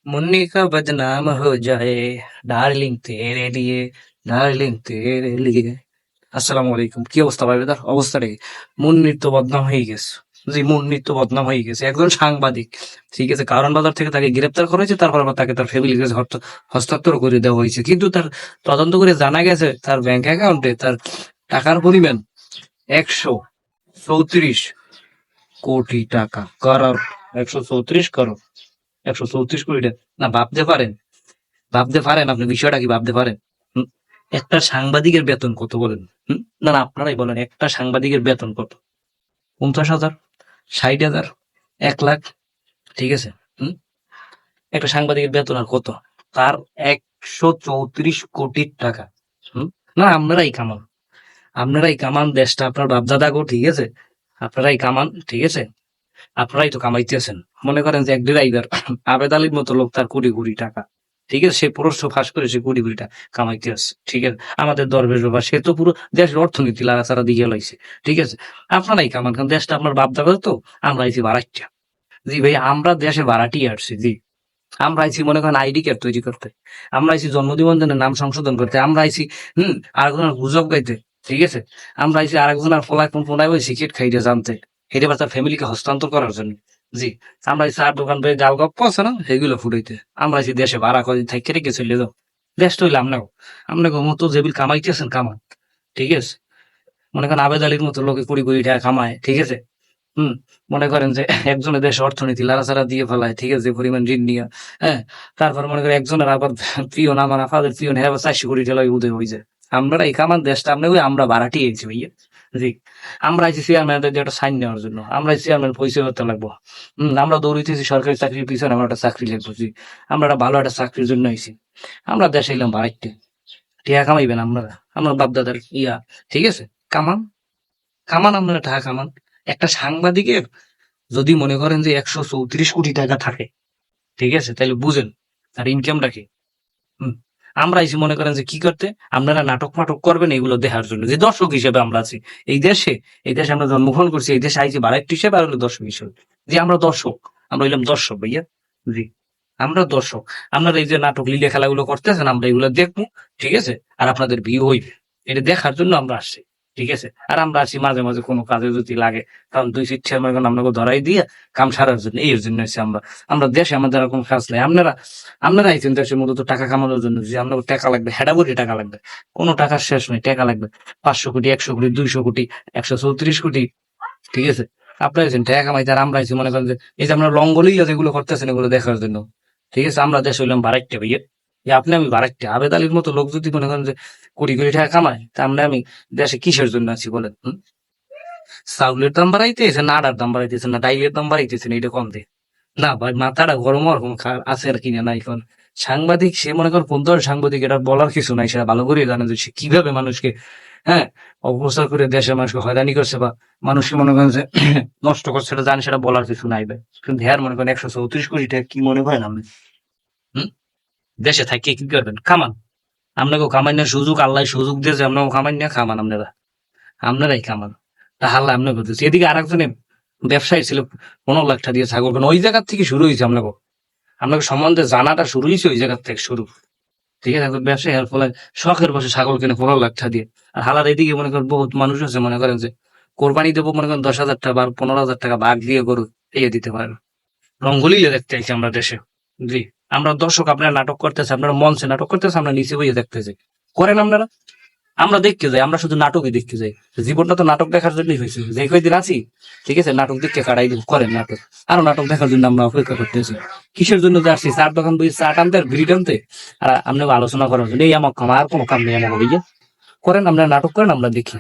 मुन्नी का बदनाम हो जाए डार्लिंग तेरे लिए ডার্লিং তেরে লিয়ে। আসসালামু আলাইকুম, কি অবস্থা ভাই? বেদার অবস্থাটা কি? মুন্নির তো বদনাম হয়ে গেছে। জি, মুন্নির তো বদনাম হয়ে গেছে, একজন সাংবাদিক। ঠিক আছে, কারণ বাজার থেকে তাকে গ্রেপ্তার করা হয়েছে, তারপর আবার তাকে তার ফ্যামিলির কাছে হস্তান্তর করে দেওয়া হয়েছে। কিন্তু তার তদন্ত করে জানা গেছে তার ব্যাংক অ্যাকাউন্টে তার টাকার পরিমাণ 134 কোটি টাকা। করোড়, 134 করোড়, 134 কোটি টাকা। না, ভাবতে পারেন আপনি বিষয়টা কি ভাবতে পারেন? হুম? একটা সাংবাদিকের বেতন কত বলেন? না না, আপনারাই বলেন, একটা সাংবাদিকের বেতন কত? 50,000, 60,000, 1 লাখ? ঠিক আছে। হুম একটা সাংবাদিকের বেতন আর কত? তার 134 কোটি টাকা। হুম না, আপনারাই কামান দেশটা আপনার বাপদাদা গো। ঠিক আছে, আপনারাই কামান। ঠিক আছে, আপনারাই তো কামাইতেছেন। মনে করেন যে এক ড্রাইভার আবেদ আলীর মতো লোক, তার কোটি কোটি টাকা। ঠিক আছে, সে পরশ্ব ফাঁস করে সে কোটি কোটি টাকা কামাইতে আসছে। ঠিক আছে, আমাদের দরবেশ বাবা সে তো পুরো দেশের অর্থনীতি লাড়াচাড়া দিয়ে লাইছে। ঠিক আছে, আপনারাই কামান, কারণ দেশটা আপনার বাপ দাদা তো। আমরা আইছি ভাড়াটিয়া। জি ভাই, আমরা দেশে ভাড়াটিয়ে আসছি। জি, আমরা আইছি মনে করেন আইডি কার্ড তৈরি করতে, আমরা আইছি জন্ম নিবন্ধনের নাম সংশোধন করতে, আমরা আইছি আরেকজনের গুজব গাইতে। ঠিক আছে, আমরা আইছি আরেকজনের ফোনায় ওই সিগারেট খাইতে জানতে, হেঁটে বা তার ফ্যামিলিকে হস্তান্তর করার জন্য। জি, আমরা আইছি আর দোকান পেয়ে গাল গপ্প আছে না, সেগুলো ফুটাইতে। আমরা আইছি দেশে ভাড়া করে থাইকে রেখে চলে যাও। দেশটা হইলে আপনাকে মতো যেবিল কামাইতেছেন কামান। ঠিক আছে, মনে করেন আবেদ আলীর মতো লোকে কোটি কোটি টাকা কামায়। ঠিক আছে, হুম মনে করেন যে একজনের দেশ অর্থনীতি লাড়াচাড়া দিয়ে ফেলায়। ঠিক আছে, যে পরিমাণ ঋণ নিয়ে। হ্যাঁ, তারপর মনে করেন একজনের আবার পিয়ন, আমার আপাদের পিয়ন, হ্যাঁ 400 কোটি টাকা উদয় হয়ে যায়। আমরা এই কামান দেশটা আমরা ভাড়াটি আইছি ভাইয়া। জি, আমরা আইছি চেয়ারম্যানদের যে একটা সাইন নেওয়ার জন্য। আমরা চেয়ারম্যান পয়সা করতে লাগবো। আমরা দৌড়িতেছি সরকারি চাকরির পিছনে, আমরা একটা চাকরি লাগবো। জি, আমরা একটা ভালো একটা চাকরির জন্য আইছি। আমরা দেশে এলাম ভাড়াইতে। টিয়া কামাইবেন আপনারা, আমার বাপদাদার ইয়া। ঠিক আছে, কামান কামান আপনারা টাকা কামান। একটা সাংবাদিকের যদি মনে করেন যে 134 কোটি টাকা থাকে, ঠিক আছে, তাহলে বুঝেন তার ইনকামটা কি। হুম, আমরা এসে মনে করেন যে কি করতে, আপনারা নাটক ফাটক করবেন এগুলো দেখার জন্য, যে দর্শক হিসেবে আমরা আছি এই দেশে আমরা জন্মগ্রহণ করছি, এই দেশে আইছি বাড়াইতে হিসেবে, আর হলো দর্শক হিসেবে। যে আমরা দর্শক, আমরা হইলাম দর্শক ভাইয়া। জি, আমরা দর্শক। আপনারা এই যে নাটক লীলা খেলাগুলো করতেছেন, আমরা এগুলো দেখবো। ঠিক আছে, আর আপনাদের ভিউ হইবে, এটা দেখার জন্য আমরা আসছি। ঠিক আছে, আর আমরা আসি মাঝে মাঝে কোনো কাজে যদি লাগে, কারণ দুই সিট চেয়ারম্যান আপনাকে ধরাই দিয়ে কাম সারার জন্য, এই জন্য এসে আমরা। আমরা দেশে আমাদের আর কোনো কাজ নাই। আপনারা আইছেন দেশের মধ্যে তো টাকা কামানোর জন্য, যে আপনার টাকা লাগবে, হেডাবুটি টাকা লাগবে। কোনো টাকার শেষ নেই, টাকা লাগবে 500 কোটি, 100 কোটি, 200 কোটি, 134 কোটি। ঠিক আছে, আপনারা আইছেন টাকা কামাইতে, আর আমরা আইছি মনে করেন যে এই যে আপনারা লঙ্গলিয়া যেগুলো করতেছেন এগুলো দেখার জন্য। ঠিক আছে, আমরা দেশ হইলাম বারাইটে ভাইয়া। যে আপনি আমি বারাইটে, আবেদ আলীর মতো লোক যদি মনে করেন যে কোটি কোটি টাকা কামায়, তা আমি দেশে কিসের জন্য আছি বলেন? চাউলের দাম বাড়াইতেছে না, আটার দাম বাড়াইতেছে না, ডাইলের দাম বাড়াইতেছে না, এটা কম দে না ভাই, মাথাটা গরম আর আছে আর কিনা নাই। এখন সাংবাদিক সে মনে করেন কোন ধরনের সাংবাদিক, এটা বলার কিছু নাই, সেটা ভালো করে জানে যে সে কিভাবে মানুষকে হ্যাঁ অপপ্রচার করে দেশের মানুষকে হয়রানি করছে, বা মানুষকে মনে করেন যে নষ্ট করছে, সেটা জানে, সেটা বলার কিছু নাই ভাই। কিন্তু হ্যাঁ মনে করেন 134 কোটি টাকা কি মনে করেন আপনি? হম দেশে থাকি কি করবেন? খামান। আপনাকেও খামাই না সুযোগ, আল্লাহ সুযোগ দিয়েছে, আপনাকেও খামাই না, খামান আপনারাই খামান। তাহলে আপনি বলতেছি, এদিকে আর একজনে ব্যবসায়ী ছিল, 15 লাখ টাকা দিয়ে ছাগল কেন। ওই জায়গার থেকে শুরু হয়েছে আপনাকে সম্বন্ধে জানাটা শুরু হয়েছে ওই জায়গার থেকে শুরু। ঠিক আছে, একজন ব্যবসায়ী এর ফলে শখের বসে ছাগল কিনে 15 লাখ টাকা দিয়ে। আর হালার এদিকে মনে করেন বহুত মানুষ আছে মনে করেন যে কোরবানি দেবো, মনে করেন 10,000 টাকা বা 15,000 টাকা ভাগ দিয়ে গরু দিয়ে দিতে পারেন। রঙ্গলিলে দেখতে চাইছি আমরা দেশে। জি, আমরা দর্শক, আপনারা নাটক করতেছে, আপনারা মঞ্চে নাটক করতেছে, আমরা নিচে বইয়ে দেখতে চাই। করেন আপনারা, আমরা দেখতে যাই, আমরা শুধু নাটকই দেখতে যাই। জীবনটা তো নাটক দেখার জন্যই হয়েছে, যে কয়দিন আছি। ঠিক আছে, নাটক দেখতে কাটাই দিন, করেন নাটক। আরো নাটক দেখার জন্য আমরা অপেক্ষা করতেছি। কিসের জন্য যে আসছি? চার দোকান বই চা টানতে আর বিড়ি টানতে, আর আপনাকে আলোচনা করার জন্য। এই আমার কাম, আর কোনো কাম নেই আমাকে ভাইয়া। করেন, আমরা নাটক করেন, আমরা দেখি।